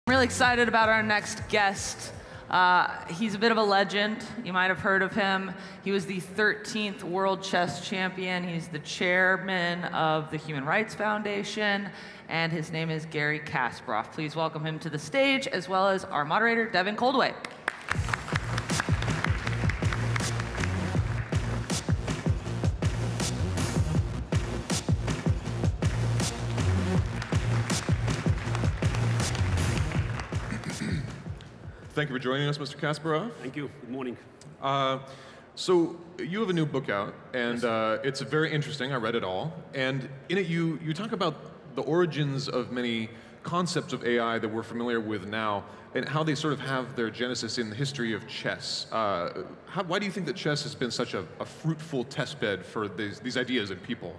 I'm really excited about our next guest. He's a bit of a legend. You might have heard of him. He was the 13th World Chess Champion. He's the chairman of the Human Rights Foundation, and his name is Garry Kasparov. Please welcome him to the stage, as well as our moderator, Devin Coldewey. Thank you for joining us, Mr. Kasparov. Thank you. Good morning. So you have a new book out, and Yes. it's very interesting. I read it all. And in it, you talk about the origins of many concepts of AI that we're familiar with now, and how they sort of have their genesis in the history of chess. Why do you think that chess has been such a fruitful testbed for these ideas in people?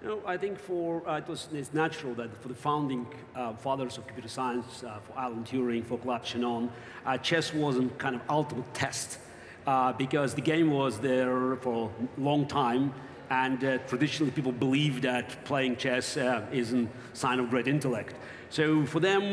You know, I think it's natural that for the founding fathers of computer science, for Alan Turing, for Claude Shannon, chess wasn't kind of ultimate test because the game was there for a long time, and traditionally people believe that playing chess is a sign of great intellect. So for them,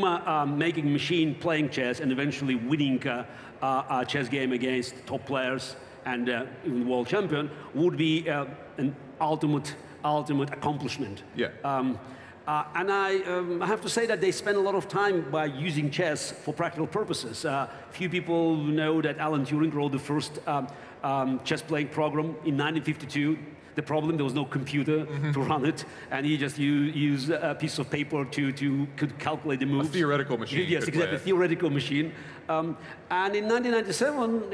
making a machine playing chess and eventually winning a chess game against top players and even world champion would be an ultimate accomplishment. Yeah. And I have to say that they spend a lot of time by using chess for practical purposes. Few people know that Alan Turing wrote the first chess playing program in 1952. The problem, there was no computer to run it, and he just used a piece of paper to calculate the moves. A theoretical machine. Yes, exactly, a theoretical machine. And in 1997,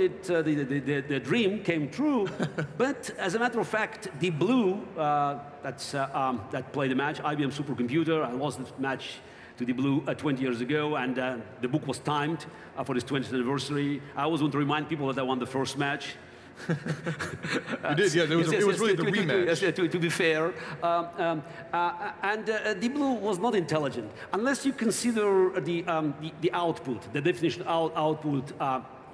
the dream came true. But as a matter of fact, Deep Blue, that played the match, IBM supercomputer, I lost the match to Deep Blue 20 years ago, and the book was timed for its 20th anniversary. I always want to remind people that I won the first match. You did, yeah. It was really the rematch. To be fair, Deep Blue was not intelligent unless you consider the output, the definition of output.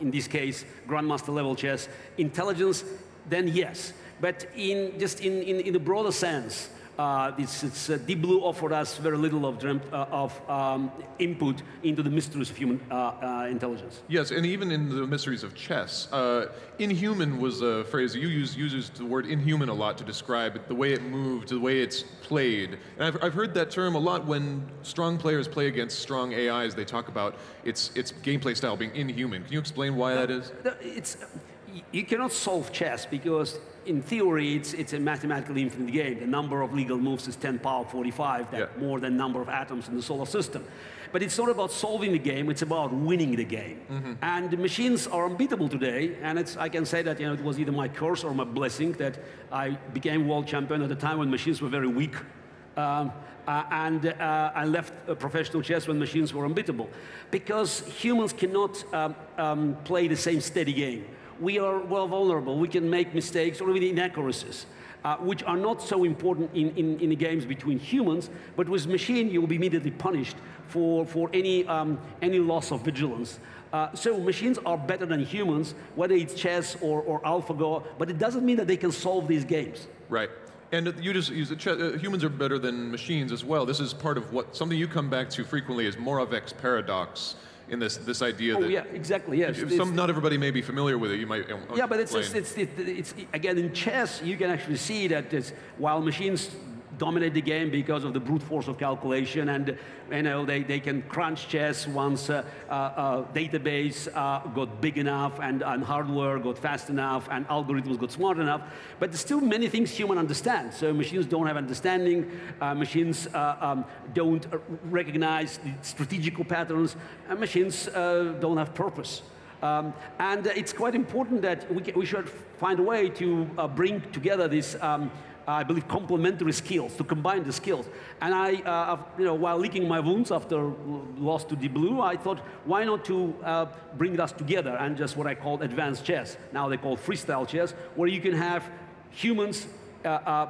In this case, grandmaster level chess, intelligence. Then yes, but in the broader sense, Deep Blue offered us very little of input into the mysteries of human intelligence. Yes, and even in the mysteries of chess, inhuman was a phrase you uses the word inhuman a lot to describe the way it moved, the way it's played. And I've heard that term a lot when strong players play against strong AIs. They talk about its gameplay style being inhuman. Can you explain why that is? You cannot solve chess because, in theory, it's a mathematically infinite game. The number of legal moves is 10 power 45, that's more than number of atoms in the solar system. But it's not about solving the game, it's about winning the game. And the machines are unbeatable today, and I can say that it was either my curse or my blessing that I became world champion at a time when machines were very weak. I left professional chess when machines were unbeatable. Because humans cannot play the same steady game. We are well vulnerable. We can make mistakes or even inaccuracies, which are not so important in the games between humans, but with machine you will be immediately punished for any loss of vigilance. So machines are better than humans, whether it's chess or AlphaGo, but it doesn't mean that they can solve these games. Right. And you just use humans are better than machines as well. This is part of something you come back to frequently is Moravec's paradox. In this idea that yeah, exactly, yes. Not everybody may be familiar with it. You might. Yeah, but it's again in chess you can actually see that while machines dominate the game because of the brute force of calculation, and they can crunch chess once database got big enough and hardware got fast enough and algorithms got smart enough. But there's still many things humans understand. So machines don't have understanding. Machines don't recognize the strategical patterns. And machines don't have purpose. And it's quite important that we should find a way to bring together this. I believe complementary skills, to combine the skills. And while licking my wounds after loss to Deep Blue, I thought, why not to bring us together and just what I call advanced chess. Now they call freestyle chess, where you can have humans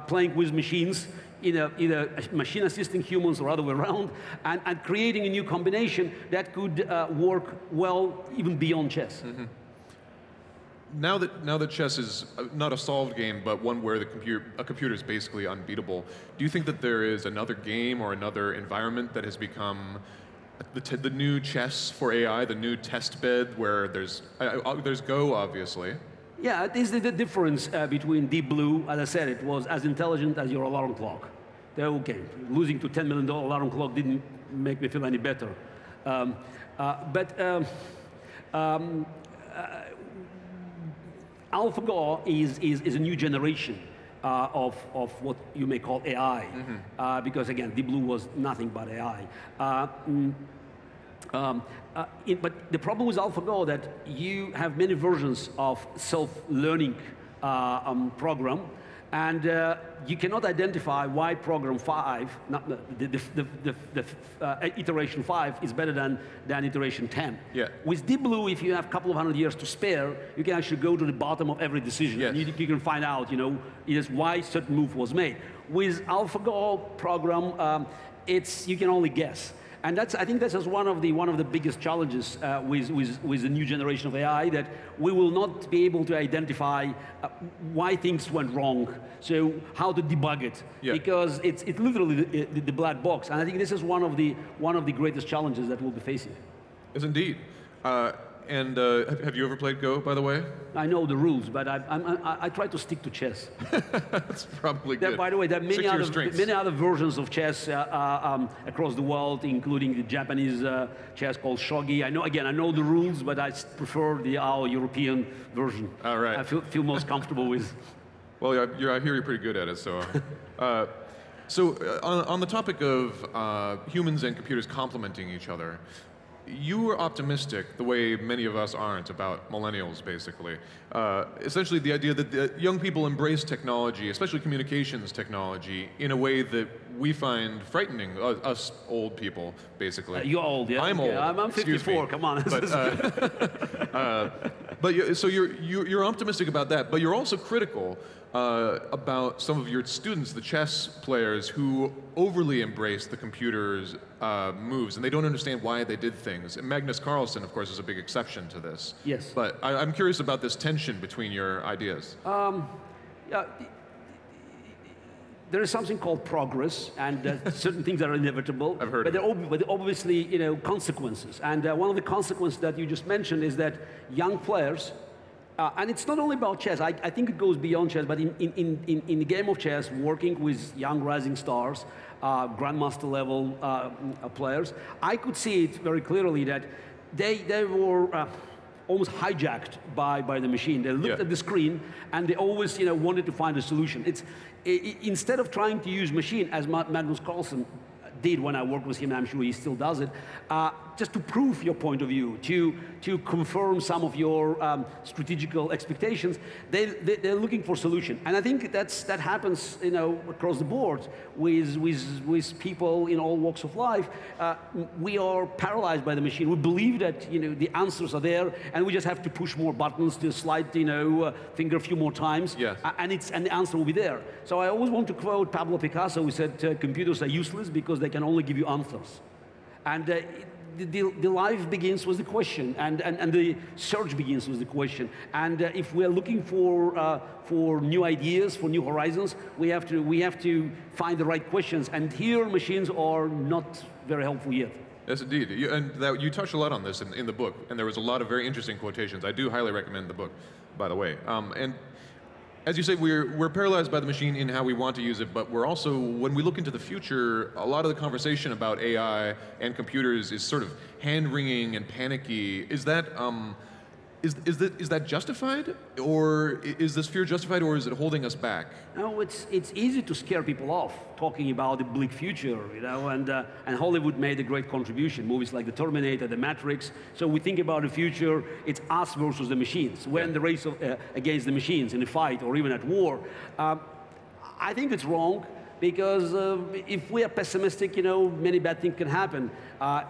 playing with machines, either machine assisting humans or other way around, and creating a new combination that could work well even beyond chess. Now that chess is not a solved game, but one where a computer is basically unbeatable, do you think that there is another game or another environment that has become the new chess for AI, the new test bed where there's Go, obviously. Yeah, it is the difference between Deep Blue. As I said, it was as intelligent as your alarm clock. They're okay. Losing to $10 million alarm clock didn't make me feel any better. AlphaGo is a new generation of what you may call AI, because again, Deep Blue was nothing but AI. But the problem with AlphaGo that you have many versions of self-learning program, and you cannot identify why program 5, iteration 5 is better than iteration 10. Yeah. With Deep Blue, if you have a couple of hundred years to spare, you can actually go to the bottom of every decision. Yes. And you can find out, why certain move was made. With AlphaGo program, you can only guess. And I think that's just one of the biggest challenges with the new generation of AI, that we will not be able to identify why things went wrong, so how to debug it, because it's literally the black box. And I think this is one of the greatest challenges that we'll be facing. Yes, indeed. Have you ever played Go, by the way? I know the rules, but I try to stick to chess. That's probably good. By the way, there are many other versions of chess across the world, including the Japanese chess called shogi. I know the rules, but I prefer our European version. All right. I feel most comfortable with. Well, I hear you're pretty good at it, so. On the topic of humans and computers complementing each other, you were optimistic, the way many of us aren't, about millennials, basically. Essentially, the idea that young people embrace technology, especially communications technology, in a way that we find frightening, us old people, basically. You're old, yeah? I'm old. I'm 54, come on. So you're optimistic about that, but you're also critical about some of your students, the chess players, who overly embrace the computer's moves, and they don't understand why they did things. And Magnus Carlsen, of course, is a big exception to this. Yes. But I'm curious about this tension between your ideas. There is something called progress, and certain things are inevitable. I've heard but there are obviously, consequences. And one of the consequences that you just mentioned is that young players, and it's not only about chess. I think it goes beyond chess. But in the game of chess, working with young rising stars, grandmaster level players, I could see it very clearly that they were almost hijacked by the machine. They looked at the screen and they always wanted to find a solution. Instead of trying to use machine, as Magnus Carlsen did when I worked with him, and I'm sure he still does it, just to prove your point of view, to confirm some of your strategical expectations, they're looking for solution. And I think that happens across the board with people in all walks of life. We are paralyzed by the machine. We believe that the answers are there, and we just have to push more buttons, to slide finger a few more times, and the answer will be there. So I always want to quote Pablo Picasso, who said, computers are useless because they can only give you answers. And the life begins with the question, and the search begins with the question. And if we're looking for new ideas, for new horizons, we have to find the right questions. And here, machines are not very helpful yet. Yes, indeed. You touched a lot on this in the book, and there was a lot of very interesting quotations. I do highly recommend the book, by the way. And as you say, we're paralyzed by the machine in how we want to use it, but we're also, when we look into the future, a lot of the conversation about AI and computers is sort of hand-wringing and panicky. Is that justified, or is this fear justified, or is it holding us back? No, it's easy to scare people off talking about the bleak future, and Hollywood made a great contribution. Movies like The Terminator, The Matrix. So we think about the future. It's us versus the machines. We're in the race against the machines in a fight or even at war. I think it's wrong. Because if we are pessimistic, many bad things can happen.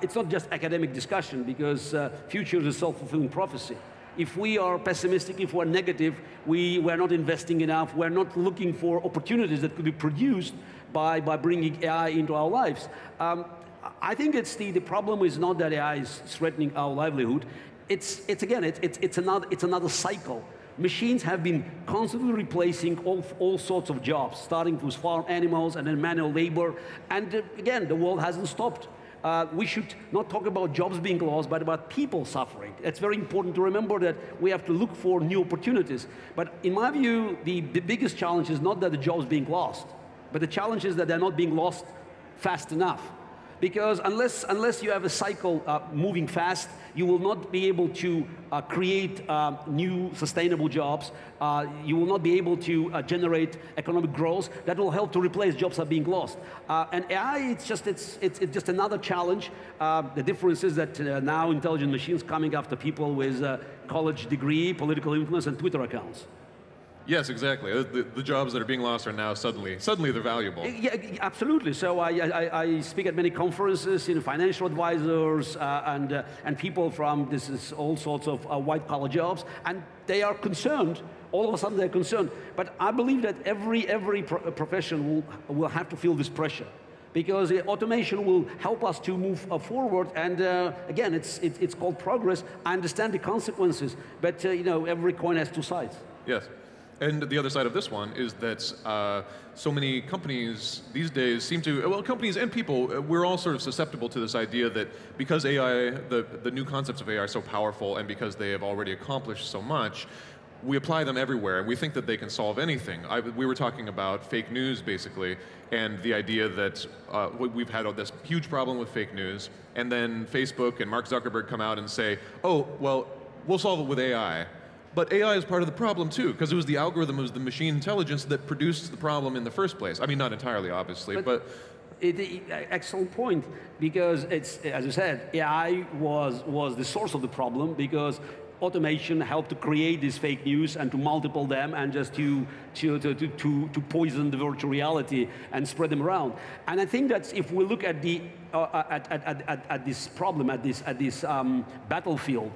It's not just academic discussion, because future is a self-fulfilling prophecy. If we are pessimistic, if we're negative, we're not investing enough, we're not looking for opportunities that could be produced by bringing AI into our lives. I think the problem is not that AI is threatening our livelihood. It's another cycle. Machines have been constantly replacing all sorts of jobs, starting with farm animals and then manual labor. And again, the world hasn't stopped. we should not talk about jobs being lost, but about people suffering. It's very important to remember that we have to look for new opportunities. But in my view, the biggest challenge is not that the jobs being lost, but the challenge is that they're not being lost fast enough. Because unless you have a cycle moving fast, you will not be able to create new sustainable jobs. You will not be able to generate economic growth that will help to replace jobs that are being lost. And AI, it's just another challenge. The difference is that now intelligent machines coming after people with a college degree, political influence, and Twitter accounts. Yes, exactly. The jobs that are being lost are now suddenly they're valuable. Yeah, absolutely. So I speak at many conferences, financial advisors and people from all sorts of white-collar jobs, and they are concerned. All of a sudden, they're concerned. But I believe that every profession will have to feel this pressure, because automation will help us to move forward. And again, it's called progress. I understand the consequences, but every coin has two sides. Yes. And the other side of this one is that so many companies these days seem to, well, companies and people, we're all sort of susceptible to this idea that because AI, the new concepts of AI are so powerful, and because they have already accomplished so much, we apply them everywhere, and we think that they can solve anything. We were talking about fake news, basically, and the idea that we've had this huge problem with fake news, and then Facebook and Mark Zuckerberg come out and say, oh, well, we'll solve it with AI. But AI is part of the problem too, because it was the algorithm, it was the machine intelligence that produced the problem in the first place. I mean, not entirely, obviously, but excellent point, because it's, as you said, AI was the source of the problem, because automation helped to create this fake news and to multiple them and just to poison the virtual reality and spread them around. And I think that if we look at the at this problem, at this battlefield,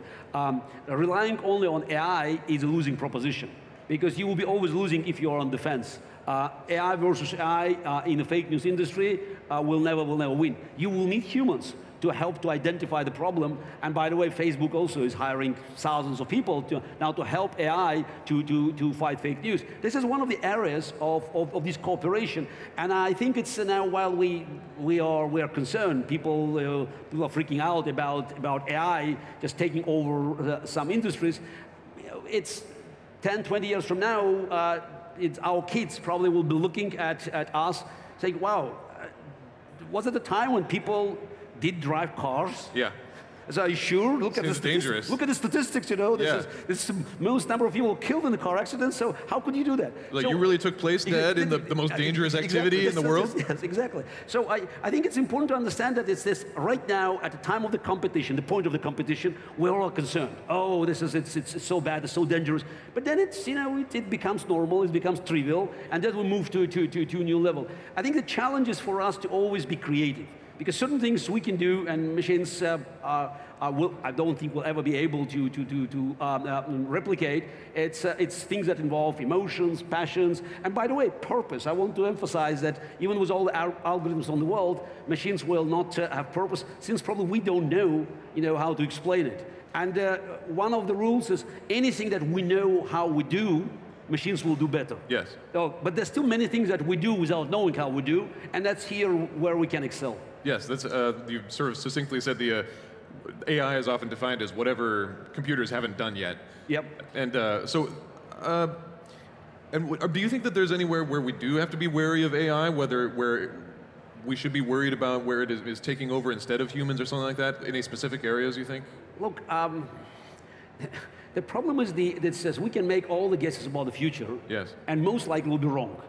relying only on AI is a losing proposition, because you will be always losing if you are on defense. AI versus AI in the fake news industry will never win. You will need humans to help to identify the problem. And by the way, Facebook also is hiring thousands of people now to help AI to fight fake news. This is one of the areas of this cooperation. And I think it's now, while we are concerned, people are freaking out about AI just taking over some industries. It's 10, 20 years from now, our kids probably will be looking at us saying, wow, was it a time when people did drive cars? Yeah. So are you sure? Look at the statistics. Look at the statistics, This is the most number of people killed in the car accidents, so how could you do that? Like, you really took place, Dad, in the most dangerous activity in the world? Yes, exactly. So I think it's important to understand that it's this, right now, at the time of the competition, the point of the competition, we're all concerned. Oh, it's so bad, it's so dangerous. But then it becomes normal, it becomes trivial, and then we move to a new level. I think the challenge is for us to always be creative, because certain things we can do, and machines I don't think will ever be able to replicate. It's things that involve emotions, passions, and by the way, purpose. I want to emphasize that even with all the algorithms on the world, machines will not have purpose, since probably we don't know, how to explain it. And one of the rules is anything that we know how we do, machines will do better. Yes. So, but there's still many things that we do without knowing how we do, and that's here where we can excel. Yes, that's you sort of succinctly said the AI is often defined as whatever computers haven't done yet. Yep. And do you think that there's anywhere where we do have to be wary of AI, where we should be worried about where it is taking over instead of humans or something like that? Any specific areas, you think? Look, the problem is that says we can make all the guesses about the future, yes, and most likely we'll be wrong.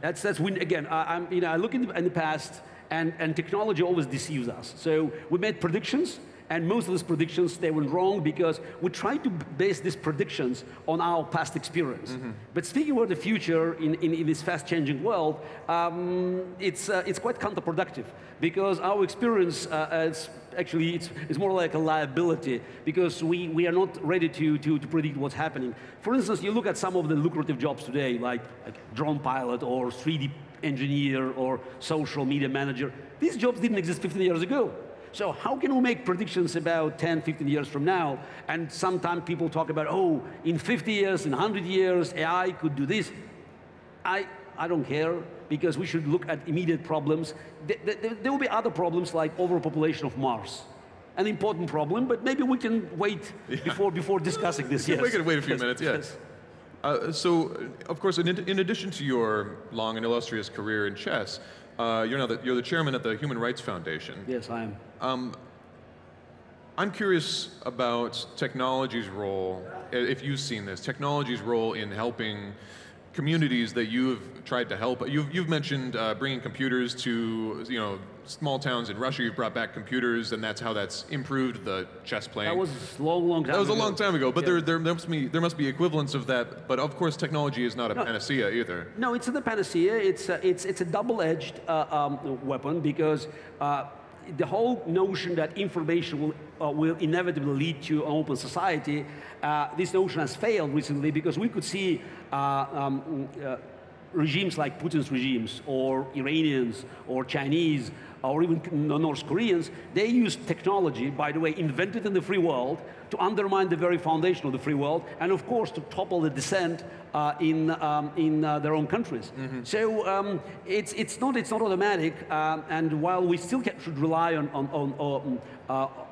that's when, again, I look in the past, and technology always deceives us. So we made predictions, and most of those predictions, they went wrong because we tried to base these predictions on our past experience. Mm-hmm. But speaking about the future in this fast-changing world, it's quite counterproductive, because our experience it's more like a liability, because we are not ready to predict what's happening. For instance, you look at some of the lucrative jobs today, like drone pilot or 3D engineer or social media manager. These jobs didn't exist 15 years ago. So how can we make predictions about 10, 15 years from now? And sometimes people talk about, oh, in 50 years, in 100 years, AI could do this. I don't care. because we should look at immediate problems. There will be other problems like overpopulation of Mars. An important problem, but maybe we can wait before discussing this. Yes. We can wait a few minutes, yes. So, of course, in addition to your long and illustrious career in chess, you're the chairman at the Human Rights Foundation. Yes, I am. I'm curious about technology's role, if you've seen this, technology's role in helping communities that you've tried to help. You've mentioned bringing computers to small towns in Russia. You've brought back computers, and that's how that's improved the chess playing. That was long time ago. That was a long time ago, but there must be equivalents of that. But of course, technology is not a panacea either. No, it's not a panacea. It's a double-edged weapon, because the whole notion that information will inevitably lead to an open society, this notion has failed recently, because we could see regimes like Putin's regimes, or Iranians, or Chinese, or even North Koreans. They use technology, by the way, invented in the free world, to undermine the very foundation of the free world, and of course to topple the dissent in their own countries. Mm-hmm. So it's not automatic, and while we still should rely on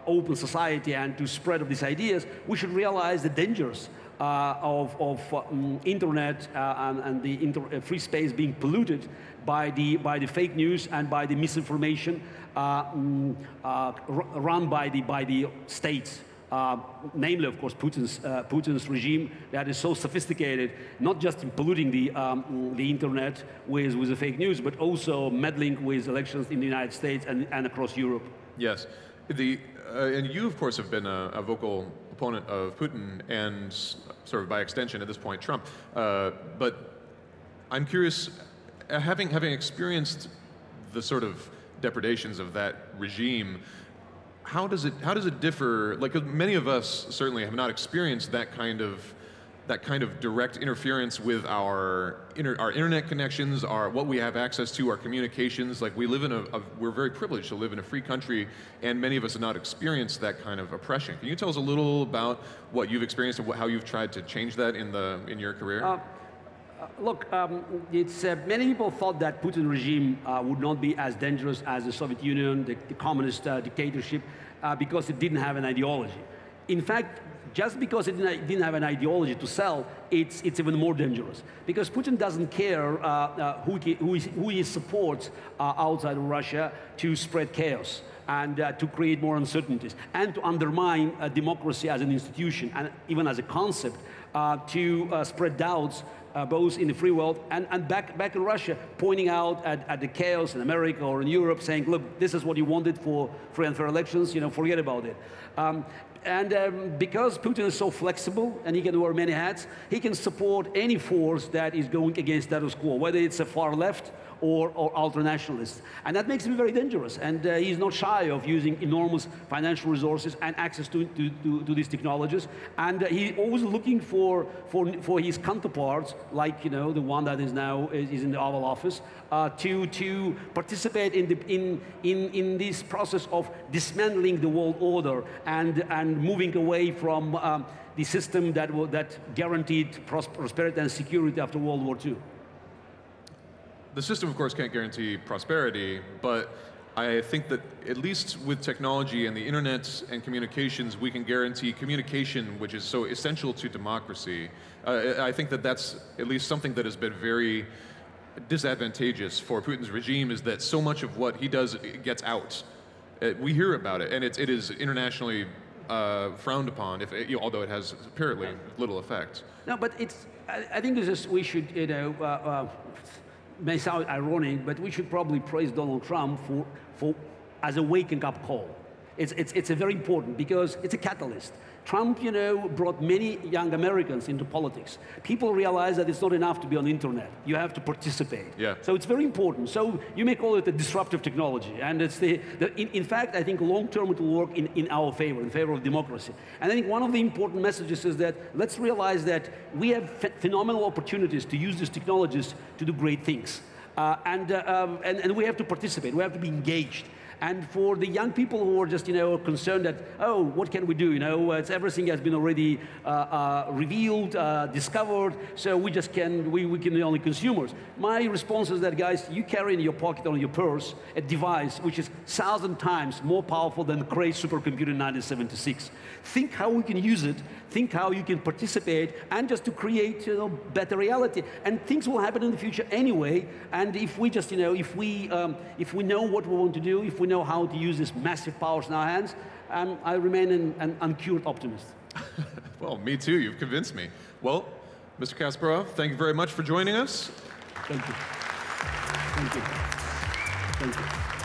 open society and to spread of these ideas, we should realize the dangers of internet and the free space being polluted by the fake news and by the misinformation run by the states. Namely, of course, Putin's regime that is so sophisticated, not just in polluting the internet with the fake news, but also meddling with elections in the United States and across Europe. Yes, and you, of course, have been a vocal opponent of Putin and, sort of by extension at this point, Trump. But I'm curious, having experienced the sort of depredations of that regime, how does it differ? Like, many of us certainly have not experienced that kind of direct interference with our internet connections, what we have access to, our communications. Like, we live in we're very privileged to live in a free country, and many of us have not experienced that kind of oppression. Can you tell us a little about what you've experienced and how you've tried to change that in your career? Look, many people thought that Putin regime would not be as dangerous as the Soviet Union, the communist dictatorship, because it didn't have an ideology. In fact, just because it didn't have an ideology to sell, it's even more dangerous. Because Putin doesn't care who he supports outside of Russia to spread chaos and to create more uncertainties, and to undermine democracy as an institution and even as a concept, to spread doubts both in the free world and back in Russia, pointing out at the chaos in America or in Europe, saying, look, this is what you wanted for free and fair elections, forget about it. Because Putin is so flexible and he can wear many hats, he can support any force that is going against status quo, whether it's a far left or ultra-nationalists. And that makes him very dangerous. And he's not shy of using enormous financial resources and access to these technologies. And he's always looking for his counterparts, like the one that is now is in the Oval Office, to participate in this process of dismantling the world order and moving away from the system that guaranteed prosperity and security after World War II. The system, of course, can't guarantee prosperity, but I think that at least with technology and the internet and communications, we can guarantee communication, which is so essential to democracy. I think that that's at least something that has been very disadvantageous for Putin's regime, is that so much of what he does gets out. We hear about it, and it is internationally frowned upon, although it has apparently little effect. No, but I think we should, may sound ironic, but we should probably praise Donald Trump for as a waking up call. It's a very important, because it's a catalyst. Trump, brought many young Americans into politics. People realize that it's not enough to be on the internet. You have to participate. Yeah. So it's very important. So you may call it a disruptive technology. And it's in fact, I think long-term it will work in our favor, in favor of democracy. And I think one of the important messages is that let's realize that we have phenomenal opportunities to use these technologies to do great things. And we have to participate. We have to be engaged. And for the young people who are just, concerned that, oh, what can we do? Everything has been already revealed, discovered, so we can be only consumers. My response is that, guys, you carry in your pocket or in your purse a device which is 1,000 times more powerful than Cray's supercomputer in 1976. Think how we can use it, think how you can participate, and just to create better reality. And things will happen in the future anyway, and if we just, if we know what we want to do, if we know how to use these massive powers in our hands, I remain an uncured optimist. Well, me too. You've convinced me. Well, Mr. Kasparov, thank you very much for joining us. Thank you. Thank you. Thank you.